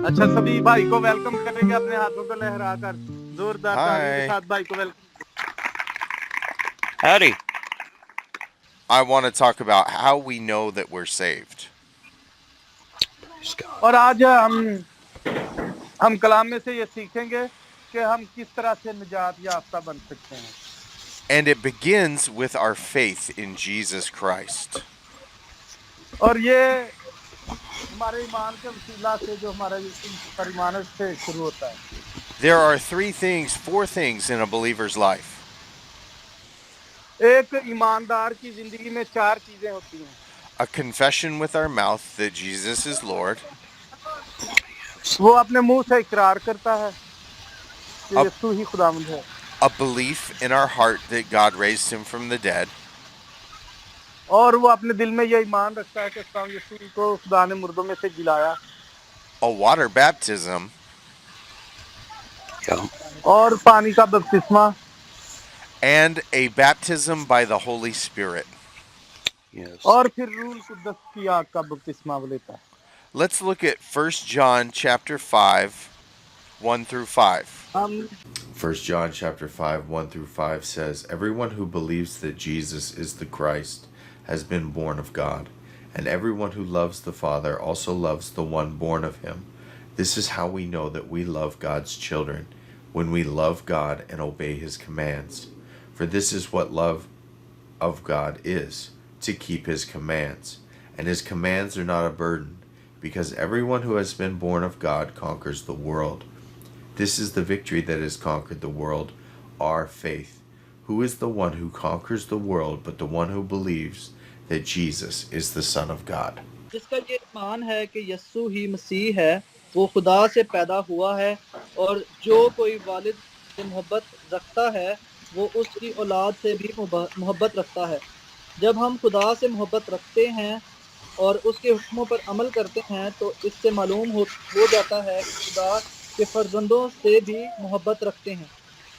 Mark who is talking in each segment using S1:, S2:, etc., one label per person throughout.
S1: अच्छा, सभी भाई को वेलकम करेंगे अपने हाथों को लहराकर, जोरदार तालियों के
S2: Hi.
S1: साथ भाई को welcome.
S3: Howdy.
S2: I want to talk about how we know that we're saved.
S1: और आज हम कलाम में से ये सीखेंगे कि हम किस तरह से निजात याफ्ता बन सकते हैं।
S2: And it begins with our faith in Jesus Christ.
S1: और ये हमारे ईमान के वसीला से जो हमारा ईमान से शुरू होता है।
S2: There are four things in a believer's life.
S1: एक ईमानदार की जिंदगी में चार चीजें होती हैं।
S2: A confession with our mouth that Jesus is Lord.
S1: वो अपने मुंह से इकरार करता है कि यीशु ही खुदावंद है।
S2: A belief in our heart that God raised him from the dead.
S1: और वो अपने दिल में ये ईमान रखता है कि यीशु को खुदा ने मुर्दों में से जिलाया।
S2: A water baptism.
S1: और पानी का बपतिस्मा।
S2: And a baptism by the Holy Spirit.
S3: Yes.
S1: और फिर रूह कुद्दस की आग का बपतिस्मा लेता है।
S2: Let's look at 1 John chapter 5, 1 through 5. 1 John chapter 5, 1 through 5 says, Everyone who believes that Jesus is the Christ has been born of God, and everyone who loves the Father also loves the one born of him. This is how we know that we love God's children, when we love God and obey his commands. For this is what love of God is, to keep his commands. And his commands are not a burden, because everyone who has been born of God conquers the world. This is the victory that has conquered the world, our faith. Who is the one who conquers the world but the one who believes that Jesus is the Son of God?
S4: जिसका ये ईमान है कि यीशु ही मसीह है, वो खुदा से पैदा हुआ है, और जो कोई वालिद से मोहब्बत रखता है वो उसकी औलाद से भी मोहब्बत रखता है। जब हम खुदा से मोहब्बत रखते हैं और उसके हुक्मों पर अमल करते हैं तो इससे मालूम हो जाता है कि खुदा के फर्जंदों से भी मोहब्बत रखते हैं।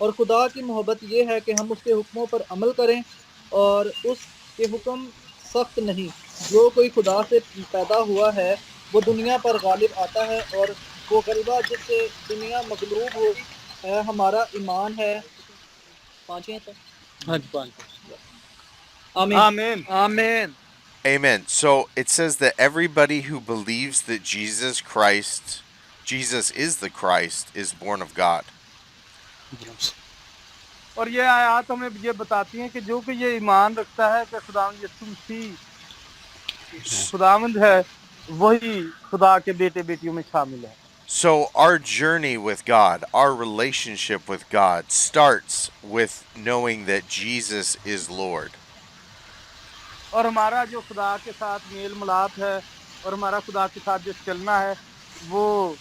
S4: और खुदा की मोहब्बत ये है कि हम उसके हुक्मों पर अमल करें, और उसके हुक्म सख्त नहीं। जो कोई खुदा से पैदा हुआ है वो दुनिया पर गालिब आता है, और वो गलबा जिससे दुनिया मगलूब हो है हमारा ईमान है। आमीन आमीन।
S2: Amen. So it says that everybody who believes that Jesus is the Christ, is born of God.
S1: और ये आयत हमें ये बताती है कि जो कि ये ईमान रखता है कि खुदावंद यीशु मसीह खुदावंद है, वही खुदा के बेटे बेटियों में शामिल है।
S2: So our journey with God, our relationship with God, starts with knowing that Jesus is Lord.
S1: और हमारा जो खुदा के साथ मेल मिलाप है और हमारा खुदा के साथ जो चलना है वो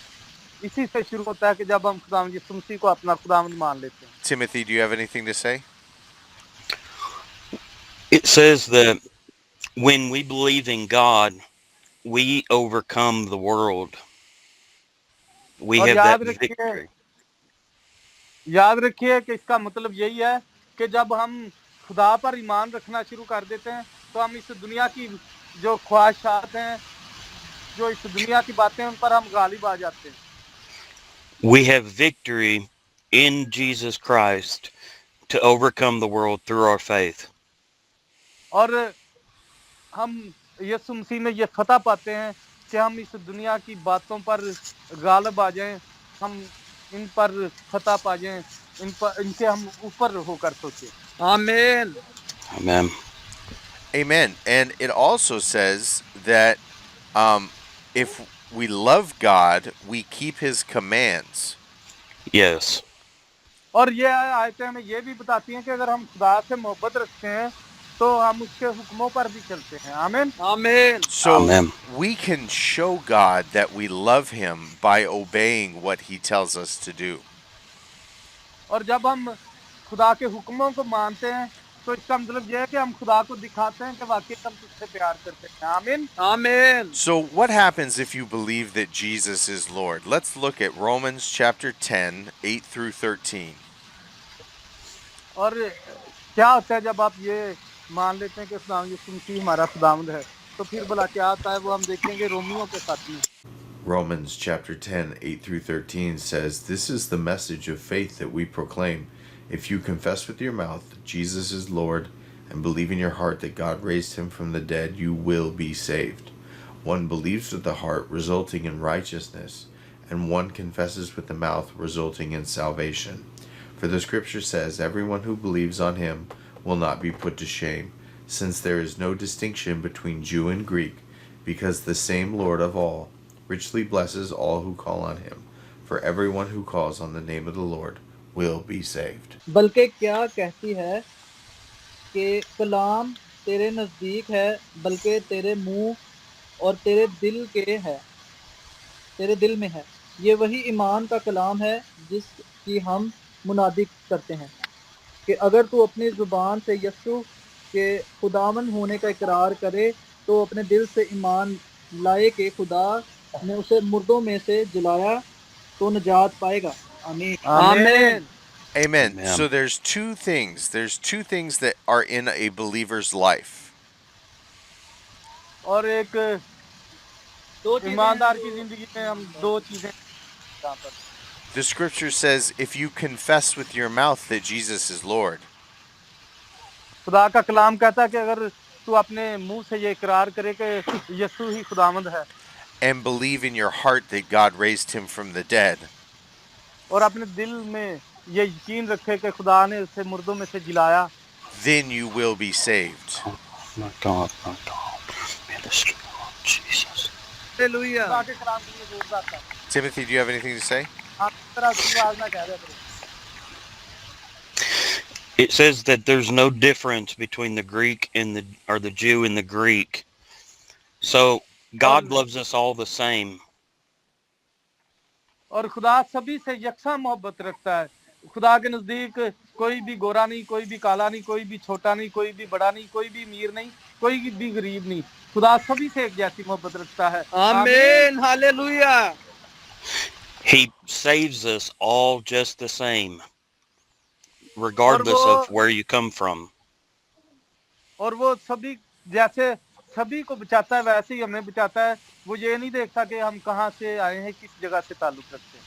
S1: इसी से शुरू होता है कि जब हम खुदावंद यीशु मसीह को अपना खुदावंद मान लेते हैं।
S2: Timothy, do you have anything to say?
S3: It says that when we believe in God, we overcome the world. We
S1: और
S3: have that victory.
S1: याद रखिए कि इसका मतलब यही है कि जब हम खुदा पर ईमान रखना शुरू कर देते हैं तो हम इस दुनिया की जो ख्वाहिशात हैं, जो इस दुनिया की बातें, उन पर हम गालिब आ जाते हैं।
S3: We have victory in Jesus Christ to overcome the world through our faith.
S1: और हम यीशु मसीह में ये फतह पाते हैं कि हम इस दुनिया की बातों पर गालिब आ जाएं, हम इन पर फतह पा जाएं, इनसे हम ऊपर होकर सोचें। आमीन
S3: Amen.
S2: Amen. And it also says that if we love God, we keep his commands.
S3: Yes.
S1: और ये आयतें हमें ये भी बताती हैं कि अगर हम खुदा से मोहब्बत रखते हैं तो हम उसके हुक्मों पर भी चलते हैं। आमीन आमीन।
S2: So
S3: Amen.
S2: we can show God that we love him by obeying what he tells us to do.
S1: और जब हम खुदा के हुक्मों को मानते हैं तो इसका मतलब यह है कि हम खुदा को दिखाते हैं कि वाकई हम तुझसे प्यार करते हैं। आमीन आमीन।
S2: So what happens if you believe that Jesus is Lord? Let's look at Romans chapter 10, 8 through 13.
S1: और क्या होता है जब आप ये मान लेते हैं कि खुदा यीशु मसीह हमारा खुदावंद है, तो फिर भला क्या आता है वो हम देखेंगे रोमियों के साथ में।
S2: Romans chapter 10, 8 through 13 says, "This is the message of faith that we proclaim. If you confess with your mouth that Jesus is Lord and believe in your heart that God raised him from the dead, you will be saved. One believes with the heart, resulting in righteousness, and one confesses with the mouth, resulting in salvation. For the scripture says, everyone who believes on him will not be put to shame, since there is no distinction between Jew and Greek, because the same Lord of all richly blesses all who call on him. For everyone who calls on the name of the Lord will be saved."
S4: बल्कि क्या कहती है कि कलाम तेरे नजदीक है, बल्कि तेरे मुंह और तेरे दिल में है। ये वही ईमान का कलाम है जिसकी हम मुनादी करते हैं कि अगर तू अपनी जुबान से यस्सु के खुदावन होने का इकरार करे तो अपने दिल से ईमान लाए कि खुदा ने उसे मुर्दों में से जिलाया तो निजात पाएगा। आमीन।
S1: आमीन।
S2: Amen.
S3: Amen.
S2: So there's two things. There's two things that are in a believer's life.
S1: और एक
S4: दो चीजें
S1: ईमानदार
S4: हैं
S1: की
S4: जो
S1: जिंदगी में हम दो चीजें यहाँ पर
S2: The scripture says, if you confess with your mouth that Jesus is Lord,
S1: खुदा का कलाम कहता है कि अगर तू अपने मुंह से ये इकरार करे कि यीशु ही खुदावंद है
S2: and believe in your heart that God raised him from the dead,
S1: और अपने दिल में ये यकीन रखे कि खुदा ने उसे मुर्दों में से जिलाया,
S2: then you will be saved.
S3: My God, my God. May the strength of Jesus.
S4: Hallelujah.
S1: खुदा के कलाम के लिए जोरदार था।
S2: Timothy, do you have anything to say?
S1: आप इस तरह की आवाज ना कह रहे करो।
S3: It says that there's no difference between the Greek and the Jew and the Greek. So God loves us all the same.
S1: और खुदा सभी से यकसा मोहब्बत रखता है। खुदा के नजदीक कोई भी गोरा नहीं, कोई भी काला नहीं, कोई भी छोटा नहीं, कोई भी बड़ा नहीं, कोई भी अमीर नहीं, कोई भी गरीब नहीं। खुदा सभी से एक जैसी मोहब्बत रखता है।
S4: आमीन। Hallelujah.
S3: He saves us all just the same, regardless of where you come from.
S1: और वो सभी जैसे सभी को बचाता है वैसे ही हमें बचाता है। वो ये नहीं देखता कि हम कहाँ से आए हैं, किस जगह से ताल्लुक रखते हैं।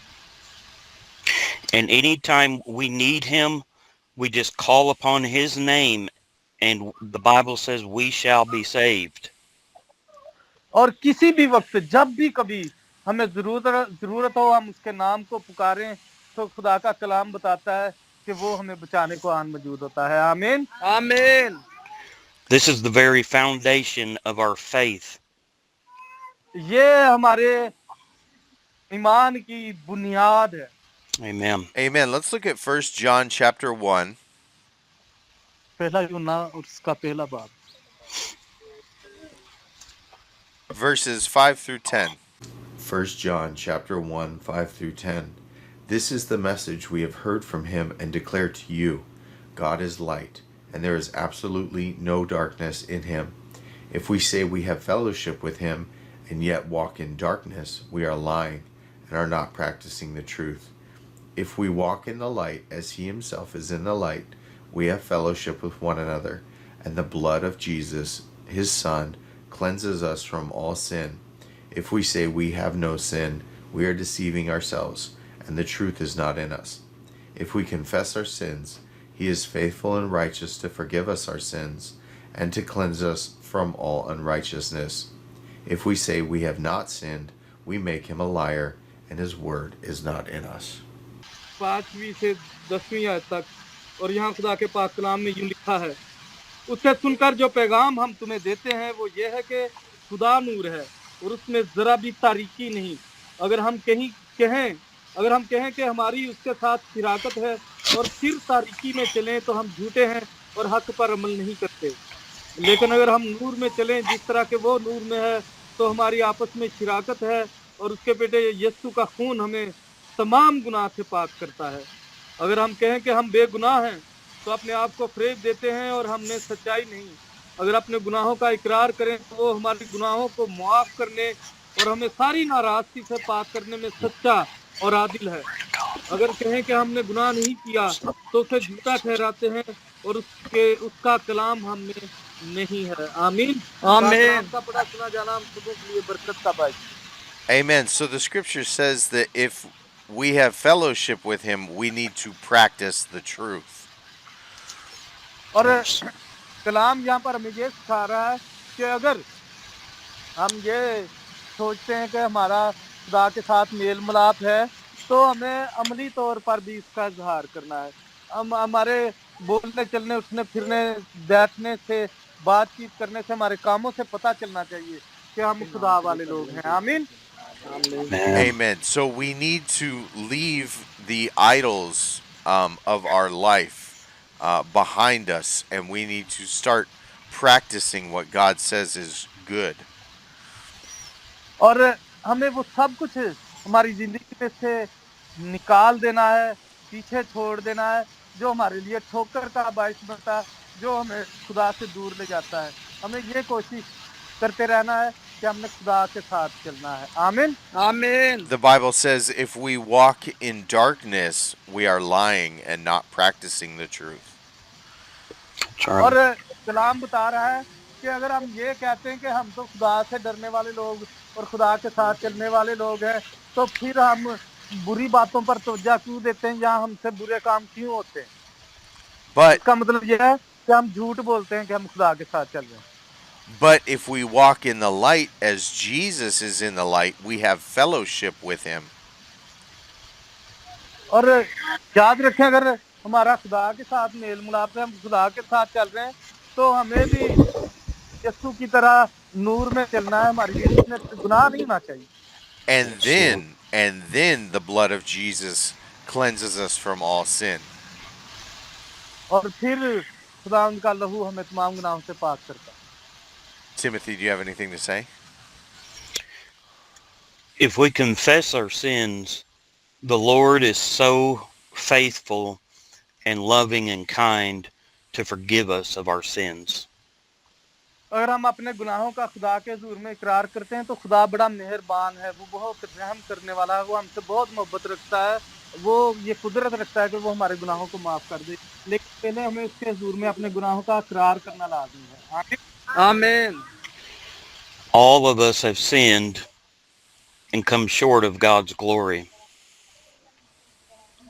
S3: And anytime we need him, we just call upon his name, and the Bible says we shall be saved.
S1: और किसी भी वक्त जब भी कभी हमें जरूरत हो, हम उसके नाम को पुकारें तो खुदा का कलाम बताता है कि वो हमें बचाने को आन मौजूद होता है। आमीन।
S4: आमीन।
S3: This is the very foundation of our faith.
S1: ये हमारे ईमान की बुनियाद है।
S3: Amen.
S2: Amen. Let's look at 1 John chapter 1.
S1: पहला यूहन्ना उसका पहला बाब
S2: Verses 5 through 10. 1 John chapter 1, 5 through 10. This is the message we have heard from him and declare to you. God is light, and there is absolutely no darkness in him. If we say we have fellowship with him and yet walk in darkness, we are lying and are not practicing the truth. If we walk in the light as he himself is in the light, we have fellowship with one another, and the blood of Jesus, his Son, cleanses us from all sin. If we say we have no sin, we are deceiving ourselves, and the truth is not in us. If we confess our sins, he is faithful and righteous to forgive us our sins and to cleanse us from all unrighteousness. If we say we have not sinned, we make him a liar, and his word is not in us.
S1: 5वीं से 10वीं आयत तक। और यहाँ खुदा के पाक कलाम में यूं लिखा है, उससे सुनकर जो पैगाम हम तुम्हें देते हैं वो ये है कि खुदा नूर है और उसमें जरा भी तारीकी नहीं। अगर हम कहें कि हमारी उसके साथ शिराकत है और फिर तारीकी में चलें तो हम झूठे हैं और हक पर अमल नहीं करते। लेकिन अगर हम नूर में चलें जिस तरह के वो नूर में है तो हमारी आपस में शिराकत है और उसके बेटे यीशु का खून हमें तमाम गुनाह से पाक करता है। अगर हम कहें कि हम बेगुनाह हैं तो अपने आप को फरेब देते हैं और हमने सच्चाई नहीं। अगर अपने गुनाहों का इकरार करें तो वो हमारे गुनाहों को मुआफ करने और हमें सारी नाराजगी से पाक करने में सच्चा और आदिल है। अगर कहें कि हमने गुनाह नहीं किया तो उसे झूठा ठहराते हैं और उसका कलाम हम में नहीं है। आमीन।
S4: आमीन।
S1: का पढ़ा सुना जाना हम सबों के लिए बरकत का बायस।
S2: Amen. So the scripture says that if we have fellowship with him, we need to practice the truth.
S1: और
S3: Yes.
S1: कलाम यहाँ पर हमें ये सिखा रहा है कि अगर हम ये सोचते हैं कि हमारा खुदा के साथ मेल मिलाप है तो हमें अमली तौर पर भी इसका इजहार करना है। हम हमारे बोलने चलने उठने फिरने बैठने से बातचीत करने से हमारे कामों से पता चलना चाहिए कि हम खुदा वाले लोग हैं। आमीन।
S4: आमीन।
S2: Amen. So we need to leave the idols of our life behind us, and we need to start practicing what God says is good.
S1: और हमें वो सब कुछ हमारी जिंदगी में से निकाल देना है, पीछे छोड़ देना है जो हमारे लिए ठोकर का बायस बनता है, जो हमें खुदा से दूर ले जाता है। हमें ये कोशिश करते रहना है कि हमने खुदा के साथ चलना है। आमीन।
S4: आमीन।
S2: The Bible says if we walk in darkness, we are lying and not practicing the truth.
S1: और कलाम बता रहा है कि अगर हम ये कहते हैं कि हम तो खुदा से डरने वाले लोग और खुदा के साथ चलने वाले लोग हैं, तो फिर हम बुरी बातों पर तवज्जो क्यों देते हैं या हमसे बुरे काम क्यों होते हैं?
S2: But
S1: इसका मतलब यह है कि हम झूठ बोलते हैं कि हम खुदा के साथ चल रहे हैं।
S2: if we walk in the light as Jesus is in the light, we have fellowship with him.
S1: और याद रखें अगर हमारा खुदा के साथ मेल मिलाप है, हम खुदा के साथ चल रहे हैं, तो हमें भी यीशु की तरह नूर में चलना है। हमारी जिंदगी में गुनाह नहीं होना चाहिए।
S2: And then the blood of Jesus cleanses us from all sin.
S1: और फिर खुदा का लहू हमें तमाम गुनाहों से पाक करता है।
S2: Timothy, do you have anything to say?
S3: If we confess our sins, the Lord is so faithful and loving and kind to forgive us of our sins.
S1: अगर हम अपने गुनाहों का खुदा के हुजूर में इकरार करते हैं तो खुदा बड़ा मेहरबान है, वो बहुत रहम करने वाला है, वो हमसे बहुत मोहब्बत रखता है, वो ये कुदरत रखता है कि वो हमारे गुनाहों को माफ कर दे। लेकिन पहले हमें उसके हुजूर में अपने गुनाहों का इकरार करना लाज़िम है। आमीन।
S3: All of us have sinned and come short of God's glory.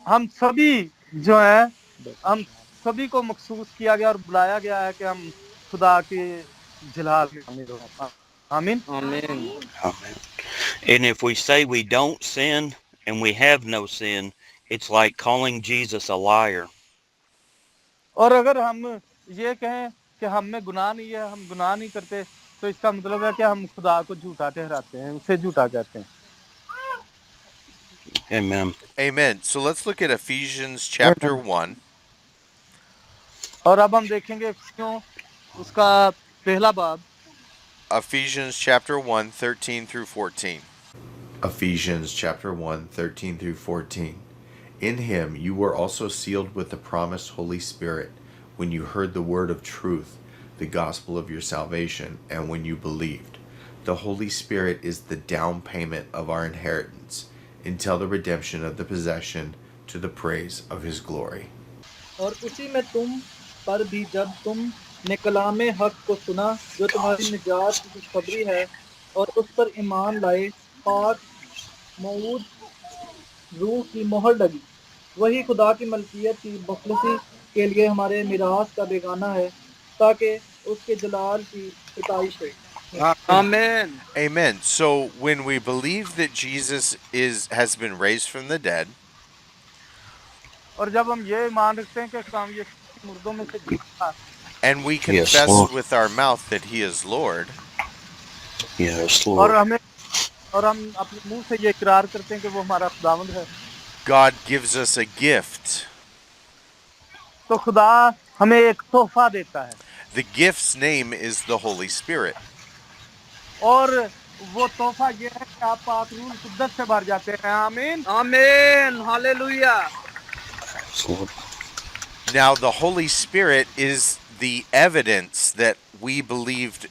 S1: हम सभी जो है, हम सभी को मखसूस किया गया और बुलाया गया है कि हम खुदा के जलाल में शामिल हों। आमीन।
S4: आमीन।
S3: Amen. And if we say we don't sin and we have no sin, it's like calling Jesus a liar.
S1: और अगर हम ये कहें कि हम में गुनाह नहीं है, हम गुनाह नहीं करते, तो इसका मतलब है कि हम खुदा को झूठा ठहराते हैं, उसे झूठा कहते हैं।
S3: Amen.
S2: Amen. So let's look at Ephesians chapter 1.
S1: और अब हम देखेंगे क्यों उसका पहला बाब।
S2: Ephesians chapter 1, 13 through 14. Ephesians chapter 1, 13 through 14. In him you were also sealed with the promised Holy Spirit when you heard the word of truth, the gospel of your salvation, and when you believed. The Holy Spirit is the down payment of our inheritance until the redemption of the possession to the praise of his glory.
S4: और उसी में तुम पर भी जब तुम ने कलामे हक को सुना जो तुम्हारी निजात की खुशखबरी है और उस पर ईमान लाए, पाक मऊद रूह की मोहर लगी, वही खुदा की मलकियत की मुखलसी के लिए हमारे मिरास का बेगाना है ताकि उसके जलाल की सिताइश हो।
S1: आमीन।
S2: Amen. So when we believe that Jesus has been raised from the dead,
S1: और जब हम ये मान रखते हैं कि काम ये मुर्दों में से जीता,
S2: and we
S3: Yes,
S2: confess
S3: Lord.
S2: with our mouth that he is Lord,
S3: Yes,
S1: और
S3: Lord.
S1: हम अपने मुंह से ये इकरार करते हैं कि वो हमारा खुदावंद है,
S2: God gives us a gift.
S1: तो खुदा हमें एक तोहफा देता है
S2: The gift's name is the Holy Spirit.
S1: और वो तोहफा ये है कि आप पाक रूह कुद्दस से भर जाते हैं। आमीन। आमीन। Hallelujah.
S3: Yes, Lord.
S2: Now, the Holy Spirit is the evidence that we believed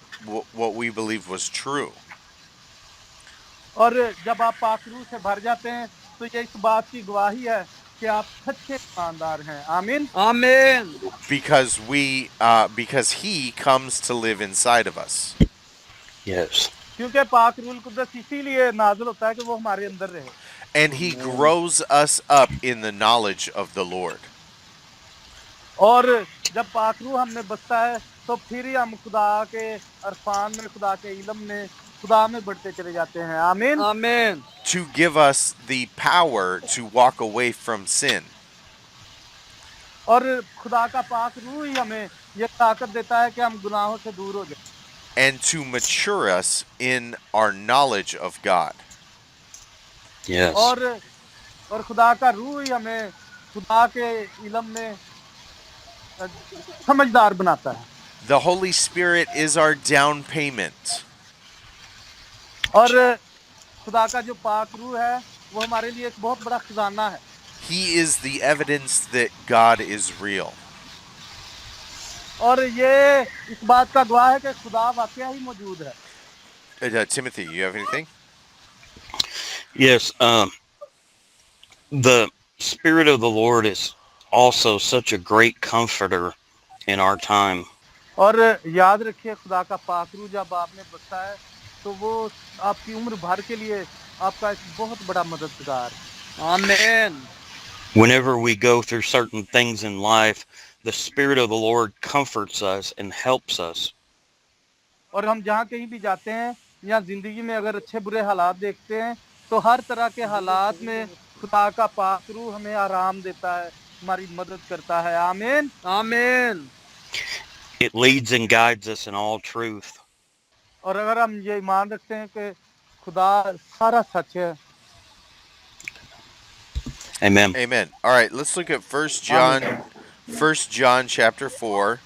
S2: what we believed was true.
S1: और जब आप पाक रूह से भर जाते हैं तो ये इस बात की गवाही है कि आप सच्चे ईमानदार हैं। आमीन। आमीन।
S2: Because he comes to live inside of us.
S3: Yes.
S1: क्योंकि पाक रूल कुदस इसीलिए नाज़िल होता है कि वो हमारे अंदर रहे।
S2: And he grows us up in the knowledge of the Lord.
S1: और जब पाक रूह हम में बसता है तो फिर ही हम खुदा के अरफान में, खुदा के इल्म में, खुदा में बढ़ते चले जाते हैं। आमीन
S4: आमीन।
S2: To give us the power to walk away from sin.
S1: और खुदा का पाक रूह ही हमें ये ताकत देता है कि हम गुनाहों से दूर हो जाएं।
S2: And to mature us in our knowledge of God.
S3: Yes.
S1: और खुदा का रूह ही हमें खुदा के इल्म में समझदार बनाता है।
S2: The Holy Spirit is our down payment.
S1: और खुदा का जो पाक रूह है वो हमारे लिए एक बहुत बड़ा खजाना है।
S2: He is the evidence that God is real.
S1: और ये इस बात का गवाह है कि खुदा वाकई ही मौजूद है।
S2: Timothy, you have anything?
S3: Yes. The Spirit of the Lord is also such a great comforter in our time.
S1: और याद रखिए खुदा का पाक रूह जब आप में बसता है तो वो आपकी उम्र भर के लिए आपका एक बहुत बड़ा मददगार।
S4: आमीन।
S3: Whenever we go through certain things in life, the Spirit of the Lord comforts us and helps us.
S1: और हम जहाँ कहीं भी जाते हैं या जिंदगी में अगर अच्छे बुरे हालात देखते हैं तो हर तरह के हालात में खुदा का पाक रूह हमें आराम देता है, हमारी मदद करता है। आमीन
S4: आमीन।
S3: It leads and guides us in all truth.
S1: और अगर हम ये ईमान रखते हैं कि खुदा सारा सच है।
S3: Amen.
S2: Amen. All right, let's look at 1 John chapter 4,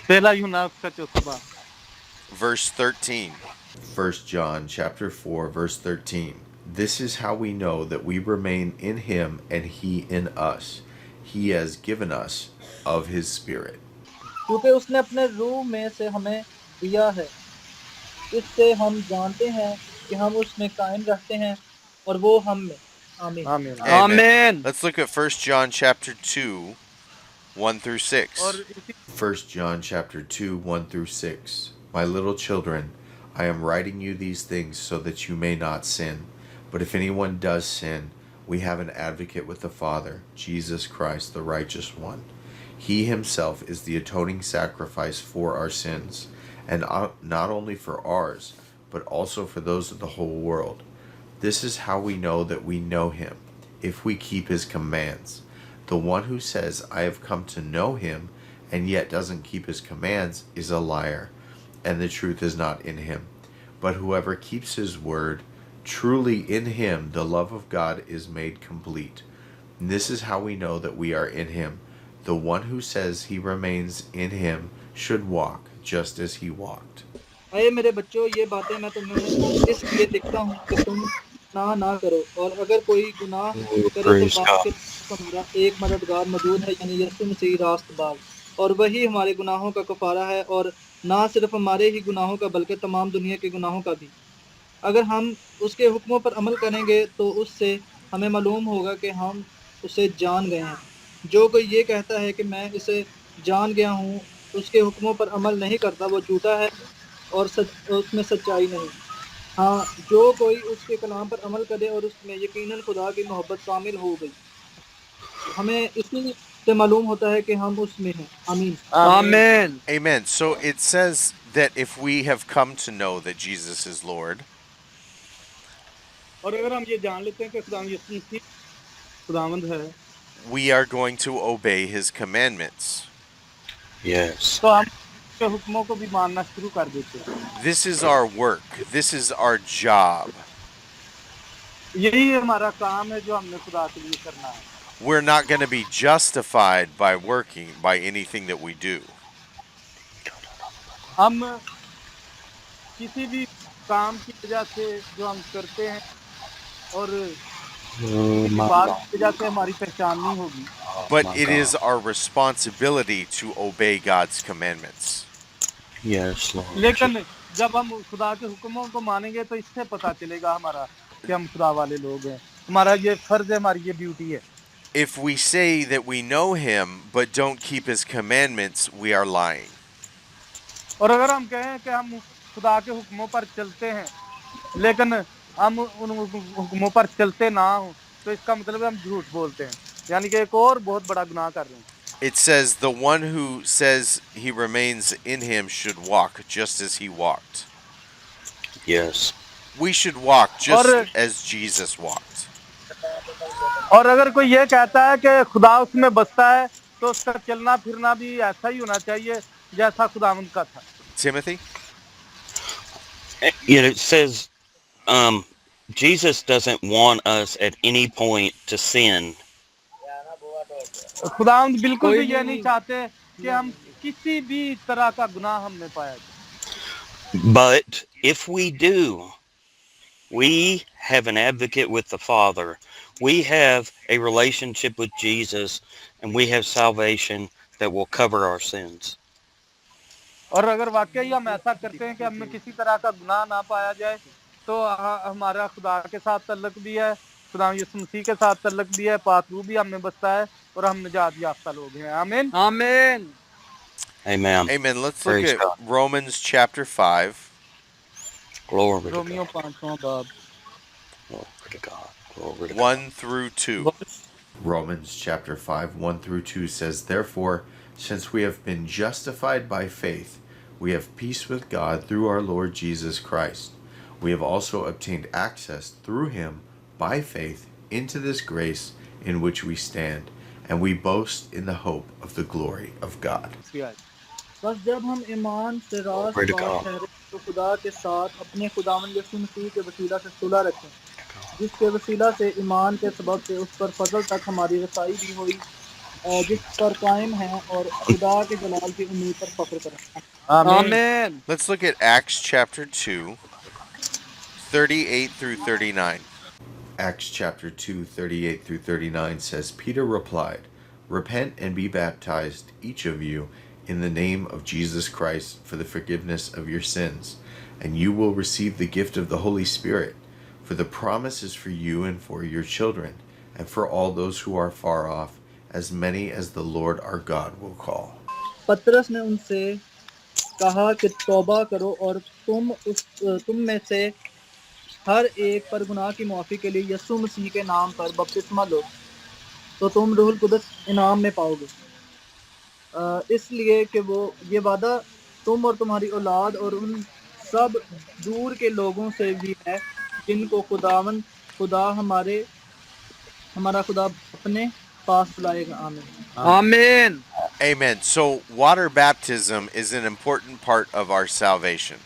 S1: पहला यूहन्ना उसका चौथा बाब।
S2: verse 13. 1 John chapter 4, verse 13. This is how we know that we remain in him and he in us. He has given us of his Spirit.
S4: क्योंकि उसने अपने रूह में से हमें दिया है, इससे हम जानते हैं कि हम उसमें कायम रहते हैं और वो हम में। आमीन।
S1: आमीन।
S4: आमीन।
S2: Let's look at 1 John chapter 2, 1 through 6.
S1: और इसी
S2: 1 John chapter 2, 1 through 6. My little children, I am writing you these things so that you may not sin. But if anyone does sin, we have an advocate with the Father, Jesus Christ, the righteous one. He himself is the atoning sacrifice for our sins, and not only for ours, but also for those of the whole world. This is how we know that we know him, if we keep his commands. The one who says, I have come to know him, and yet doesn't keep his commands, is a liar, and the truth is not in him. But whoever keeps his word, truly in him the love of God is made complete. And this is how we know that we are in him. The one who says he remains in him should walk just as he walked.
S4: आए मेरे बच्चों, ये बातें मैं तुम्हें इसलिए लिखता हूँ कि तुम गुनाह ना करो, और अगर कोई गुनाह करे
S3: Praise
S4: तो
S3: God.
S4: हमारा एक मददगार मौजूद है, यानी यीशु मसीह रास्तबाज, और वही हमारे गुनाहों का कफारा है, और ना सिर्फ हमारे ही गुनाहों का बल्कि तमाम दुनिया के गुनाहों का भी। अगर हम उसके हुक्मों पर अमल करेंगे तो उससे हमें मालूम होगा कि हम उसे जान गए हैं। जो कोई ये कहता है कि मैं इसे जान गया हूँ, उसके हुक्मों पर अमल नहीं करता, वो झूठा है और उसमें सच्चाई नहीं। हाँ, जो कोई उसके कलाम पर अमल करे और उसमें यकीनन खुदा की मोहब्बत शामिल हो गई, हमें इसी से मालूम होता है कि हम उसमें हैं। आमीन।
S1: आमीन।
S2: Amen. So it says that if we have come to know that Jesus is Lord,
S1: और अगर हम ये जान लेते हैं कि खुदा यीशु मसीह खुदावंद है
S2: we are going to obey his commandments.
S3: Yes.
S1: तो हम उसके हुक्मों को भी मानना शुरू कर देते हैं।
S2: This is our work. This is our job.
S1: यही हमारा काम है जो हमने खुदा के लिए करना है।
S2: We're not going to be justified by working by anything that we do.
S1: हम किसी भी काम की वजह से जो हम करते हैं और किसी बात की वजह से हमारी पहचान नहीं होगी।
S2: But it is our responsibility to obey God's commandments.
S3: Yes, Lord.
S1: लेकिन जब हम खुदा के हुक्मों को मानेंगे तो इससे पता चलेगा हमारा कि हम खुदा वाले लोग हैं। हमारा ये फर्ज है, हमारी ये ड्यूटी है।
S2: If we say that we know him but don't keep his commandments, we are lying.
S1: और अगर हम कहें कि हम खुदा के हुक्मों पर चलते हैं लेकिन हम उन हुक्मों पर चलते ना हो तो इसका मतलब है हम झूठ बोलते हैं यानी कि एक और बहुत बड़ा गुनाह कर रहे हैं
S2: It says, the one who says he remains in him should walk just as he walked.
S3: Yes.
S2: We should walk just
S1: और
S2: as Jesus walked.
S1: और अगर कोई ये कहता है कि खुदा उसमें बसता है तो उसका चलना फिरना भी ऐसा ही होना चाहिए जैसा खुदावंद का था
S2: Timothy?
S3: It says Jesus doesn't want us at any point to sin.
S1: खुदावंद बिल्कुल
S4: कोई
S1: भी ये
S4: भी
S1: नहीं चाहते कि हम किसी भी तरह का गुनाह हम में पाया जाए
S3: But if we do, we have an advocate with the Father. We have a relationship with Jesus, and we have salvation that will cover our sins.
S1: और अगर वाकई हम ऐसा करते हैं कि हमें किसी तरह का गुनाह ना पाया जाए तो हमारा खुदा के साथ तल्लुक भी है खुदा यीशु मसीह के साथ तल्लुक भी है पाक रूह भी हमें बसता है और हम निजात याफ्ता लोग हैं आमीन
S4: आमीन
S3: Amen.
S2: Amen. Let's
S3: Praise
S2: look at
S3: God.
S2: Romans chapter 5.
S3: Glory to
S1: Romeo
S3: God.
S1: 5वां बाब
S3: Glory to God. Glory to God.
S2: 1 through 2. Romans chapter 5, 1 through 2 says, therefore, since we have been justified by faith, we have peace with God through our Lord Jesus Christ. We have also obtained access through him by faith into this grace in which we stand, and we boast in the hope of the glory of God.
S4: बस जब हम ईमान से रास्त
S3: Glory to
S4: बात
S3: God.
S4: ठहरे तो खुदा के साथ अपने खुदावंद यीशु मसीह के वसीला से सुलह रखें जिसके वसीला से ईमान के सबब से उस पर फजल तक हमारी रसाई भी हुई जिस पर कायम है और खुदा के जलाल की उम्मीद पर फख्र करें
S1: आमीन
S2: Let's look at Acts chapter 2, 38 through 39. Acts chapter 2, 38 through 39 says, Peter replied, repent and be baptized, each of you, in the name of Jesus Christ for the forgiveness of your sins, and you will receive the gift of the Holy Spirit, for the promise is for you and for your children, and for all those who are far off, as many as the Lord our God will call.
S4: पतरस ने उनसे कहा कि तौबा करो और तुम में से हर एक पर गुनाह की माफी के लिए यीशु मसीह के नाम पर बपतिस्मा लो तो तुम रूहुल कुदस इनाम में पाओगे इसलिए कि वो ये वादा तुम और तुम्हारी औलाद और उन सब दूर के लोगों से भी है जिनको खुदा हमारा खुदा अपने पास बुलाएगा आमीन आमीन
S2: Amen. So, water baptism is an important part of our salvation.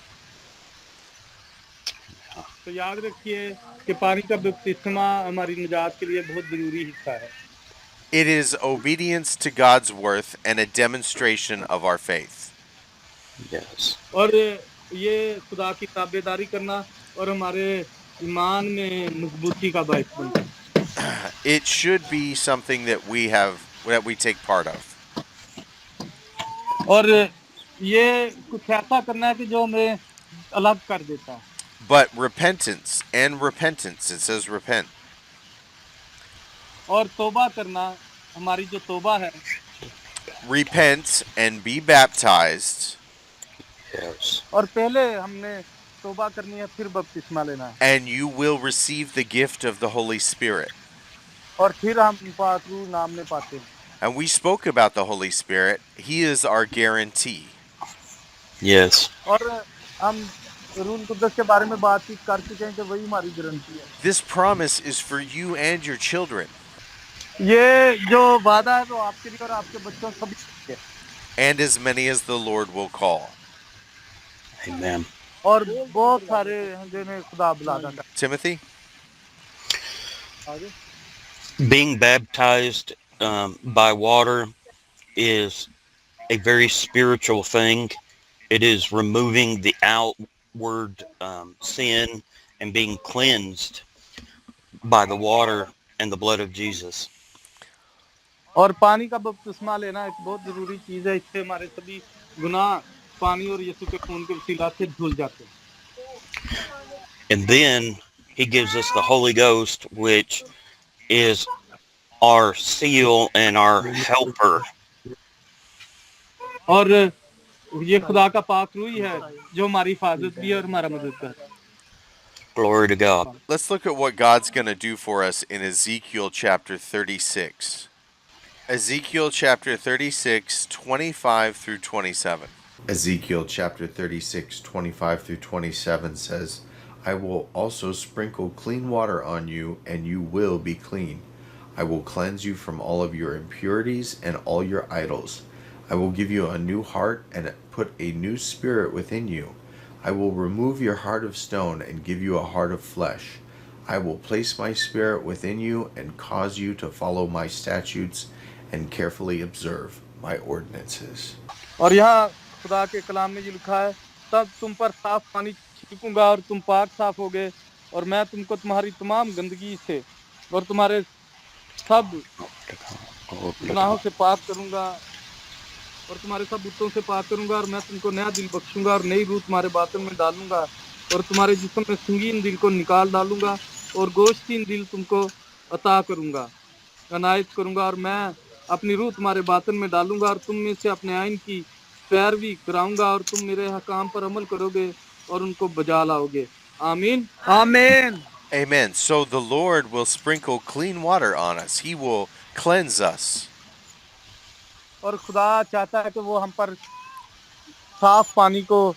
S1: तो याद रखिए कि पानी का बपतिस्मा हमारी निजात के लिए बहुत जरूरी हिस्सा है
S2: It is obedience to God's word and a demonstration of our faith.
S3: Yes.
S1: और ये खुदा की ताबेदारी करना और हमारे ईमान में मजबूती का बायस बनता है
S2: It should be something that we take part of.
S1: और ये कुछ ऐसा करना है कि जो हमें अलग कर देता है
S2: But repentance, it says repent.
S1: और तौबा करना हमारी जो तौबा है
S2: Repent and be baptized,
S3: Yes.
S1: और पहले हमने तौबा करनी है फिर बपतिस्मा लेना है
S2: and you will receive the gift of the Holy Spirit.
S1: और फिर हम पाक रूह नाम में पाते हैं
S2: And we spoke about the Holy Spirit. He is our guarantee.
S3: Yes.
S1: और हम रूहुल कुदस के बारे में बातचीत कर चुके हैं कि वही हमारी गारंटी है
S2: This promise is for you and your children.
S1: ये जो वादा है वो आपके लिए और आपके बच्चों सभी के लिए
S2: And as many as the Lord will call.
S3: Amen.
S1: और बहुत सारे हैं जिन्हें खुदा बुलाना है
S2: Timothy?
S1: आगे
S3: Being baptized by water is a very spiritual thing. It is removing the outward sin and being cleansed by the water and the blood of Jesus.
S1: और पानी का बपतिस्मा लेना एक बहुत जरूरी चीज है इससे हमारे सभी गुनाह पानी और यीशु के खून के वसीला से धुल जाते हैं
S3: And then he gives us the Holy Ghost, which is our seal and our helper.
S1: और ये खुदा का पाक रूह ही है जो हमारी हिफाजत भी है और हमारा मददगार है।
S3: Glory to God.
S2: Let's look at what God's going to do for us in Ezekiel chapter 36. Ezekiel chapter 36, 25 through 27. Ezekiel chapter 36, 25 through 27 says, I will also sprinkle clean water on you, and you will be clean. I will cleanse you from all of your impurities and all your idols. I will give you a new heart and put a new spirit within you. I will remove your heart of stone and give you a heart of flesh. I will place my spirit within you and cause you to follow my statutes and carefully observe my ordinances.
S1: और यहाँ खुदा के कलाम में जो लिखा है, तब तुम पर साफ पानी छिड़कूंगा और तुम पाक साफ होगे, और मैं तुमको तुम्हारी तमाम गंदगी से और तुम्हारे सब गुनाहों से पाक करूंगा और तुम्हारे सब बुतों से पाक करूंगा, और मैं तुमको नया दिल बख्शूंगा और नई रूह तुम्हारे बातन में डालूंगा, और तुम्हारे जिस्म में संगीन दिल को निकाल डालूंगा और गोश्तीन दिल तुमको अता करूंगा, अनायत करूंगा, और मैं अपनी रूह तुम्हारे बातन में डालूंगा और तुम में से अपने आइन की पैरवी कराऊंगा और तुम मेरे हकाम पर अमल करोगे और उनको बजा लाओगे। आमीन आमीन।
S2: Amen. So the Lord will sprinkle clean water on us. He will cleanse us.
S1: और खुदा चाहता है कि वो हम पर साफ पानी को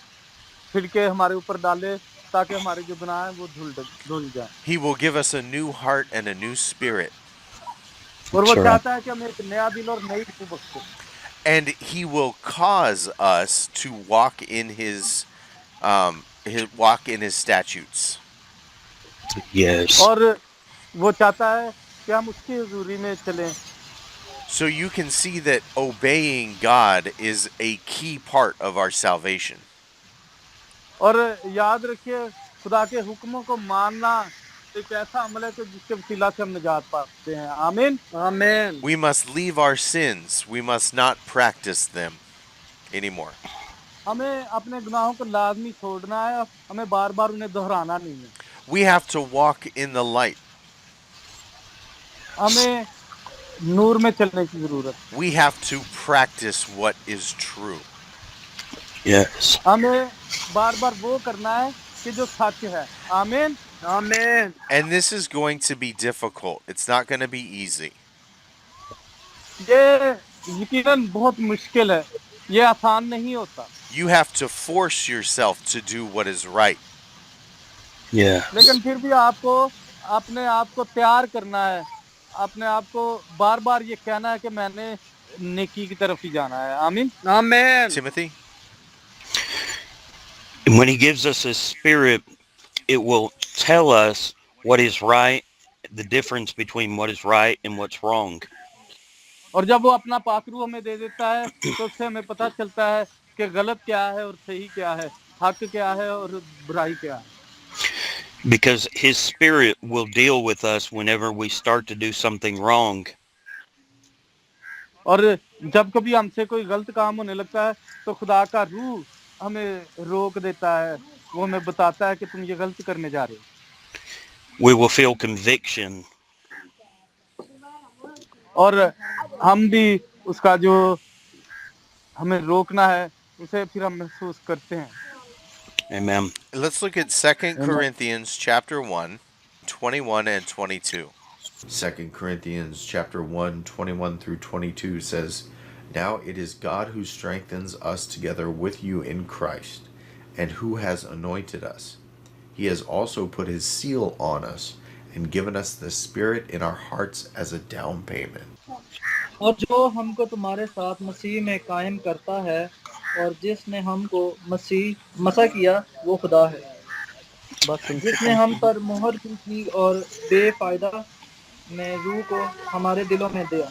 S1: छिड़के हमारे ऊपर डाले ताकि हमारे जो गुनाह हैं वो धुल जाए।
S2: He will give us a new heart and a new spirit.
S1: और वो चाहता है कि हमें एक नया दिल और नई रूह बख्शे।
S2: And he will cause us to walk in his statutes.
S3: Yes.
S1: और वो चाहता है कि हम उसकी हुजूरी में चलें।
S2: So you can see that obeying God is a key part of our salvation.
S1: और याद रखिए खुदा के हुक्मों को मानना एक ऐसा अमल है कि जिसके वसीला से हम निजात पाते हैं। आमीन आमीन।
S2: We must leave our sins. We must not practice them anymore.
S1: हमें अपने गुनाहों को लाजमी छोड़ना है, हमें बार-बार उन्हें दोहराना नहीं है।
S2: We have to walk in the light.
S1: हमें नूर में चलने की जरूरत है।
S2: We have to practice what is true.
S3: Yes.
S1: हमें बार-बार वो करना है कि जो सच है। आमीन आमीन।
S2: And this is going to be difficult. It's not going to be easy.
S1: ये यकीनन बहुत मुश्किल है, ये आसान नहीं होता।
S2: You have to force yourself to do what is right.
S3: Yeah.
S1: लेकिन फिर भी आपको अपने आप को तैयार करना है, अपने आप को बार-बार ये कहना है कि मैंने नेकी की तरफ ही जाना है। आमीन आमीन।
S2: Timothy?
S3: And when he gives us his spirit, it will tell us what is right, the difference between what is right and what's wrong.
S1: और जब वो अपना पाक रूह हमें दे देता है तो उससे हमें पता चलता है कि गलत क्या है और सही क्या है, हक क्या है और बुराई क्या है।
S3: Because his spirit will deal with us whenever we start to do something wrong.
S1: और जब कभी हमसे कोई गलत काम होने लगता है तो खुदा का रूह हमें रोक देता है, वो हमें बताता है कि तुम ये गलत करने जा रहे हो।
S3: We will feel conviction.
S1: और हम भी उसका जो हमें रोकना है उसे फिर हम महसूस करते हैं।
S3: Amen.
S2: Let's look at 2 Corinthians chapter 1, 21 and 22. 2 Corinthians chapter 1, 21 through 22 says, Now it is God who strengthens us together with you in Christ, and who has anointed us. He has also put his seal on us and given us the Spirit in our hearts as a down payment.
S4: और जो हमको तुम्हारे साथ मसीह में कायम करता है और जिसने हमको मसा किया वो खुदा है, जिसने हम पर मोहर की थी और बेफायदा में रूह को हमारे दिलों में दिया।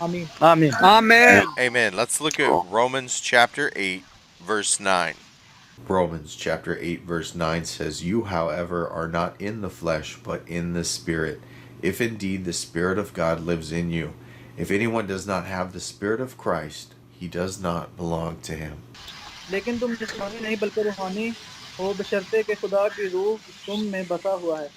S4: आमीन आमीन आमीन।
S2: Amen. Let's look at Romans chapter 8, verse 9. Romans chapter 8, verse 9 says, You, however, are not in the flesh, but in the Spirit, if indeed the Spirit of God lives in you. If anyone does not have the Spirit of Christ, he does not belong to him.
S4: लेकिन तुम जिस्मानी नहीं बल्कि रूहानी हो, बशर्ते कि खुदा की रूह तुम में बसा हुआ है,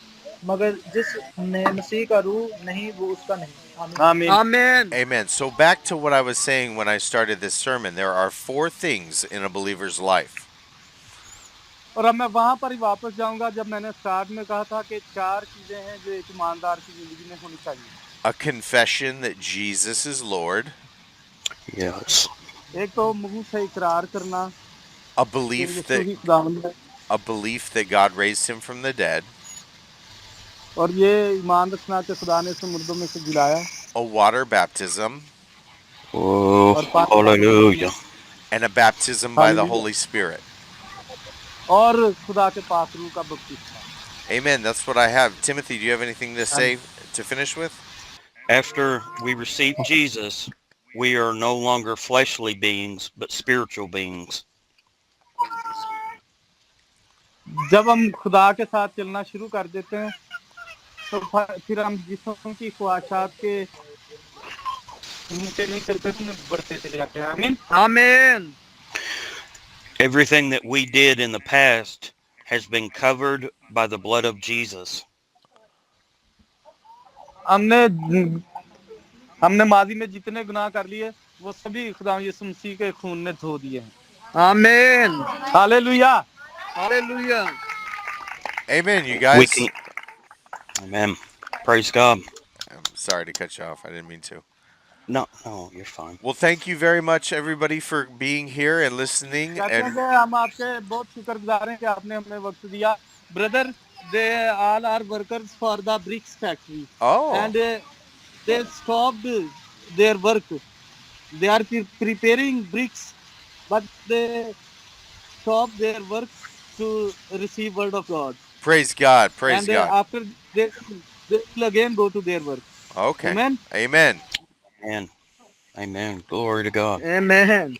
S4: मगर जिसने मसीह का रूह नहीं वो उसका नहीं।
S1: आमीन
S4: Amen.
S2: Amen. So back to what I was saying when I started this sermon. There are 4 things in a believer's life.
S1: और अब मैं वहां पर ही वापस जाऊंगा जब मैंने स्टार्ट में कहा था कि 4 चीजें हैं जो एक ईमानदार की जिंदगी में होनी चाहिए
S2: A confession that Jesus is Lord,
S3: Yes.
S1: एक तो मुंह से इकरार करना
S2: a
S1: कि
S2: belief
S1: यीशु
S2: that
S1: ही खुदावंद है
S2: God raised him from the dead,
S1: और ये ईमान रखना कि खुदा ने उसे मुर्दों में से जिलाया
S2: a water baptism,
S3: Oh,
S1: और पानी का
S3: hallelujah.
S2: and a baptism by the
S1: hallelujah
S2: Holy Spirit.
S1: और खुदा के पाक रूह का बपतिस्मा
S2: Amen. That's what I have. Timothy, do you have anything to say to finish with?
S3: After we receive Jesus, we are no longer fleshly beings, but spiritual beings.
S1: जब हम खुदा के साथ चलना शुरू कर देते हैं तो फिर हम जिस्म की ख्वाहिशात के नीचे नहीं चलते बढ़ते चले जाते हैं आमीन
S4: Amen.
S3: Everything that we did in the past has been covered by the blood of Jesus.
S1: हमने माजी में जितने गुनाह कर लिए वो सभी खुदा यीशु मसीह के खून ने धो दिए हैं
S4: Amen.
S1: Hallelujah
S4: Hallelujah.
S2: Amen, you
S3: We
S2: guys.
S3: can. Amen. Praise God.
S2: I'm sorry to cut you off. I didn't mean to.
S3: No, you're fine.
S2: Well, thank you very much, everybody, for being here and listening.
S1: कहते हैं
S2: And
S1: कि हम आपके बहुत शुक्रगुजार हैं कि आपने हमें वक्त दिया brother they all are workers for the bricks factory and they stopped their work they are preparing bricks but they stopped their work to receive word of God
S2: praise God. Praise
S1: and
S2: God.
S1: after they will again go to their work
S2: Okay.
S1: amen
S2: Amen.
S3: Amen. Amen. Glory to God.
S4: Amen.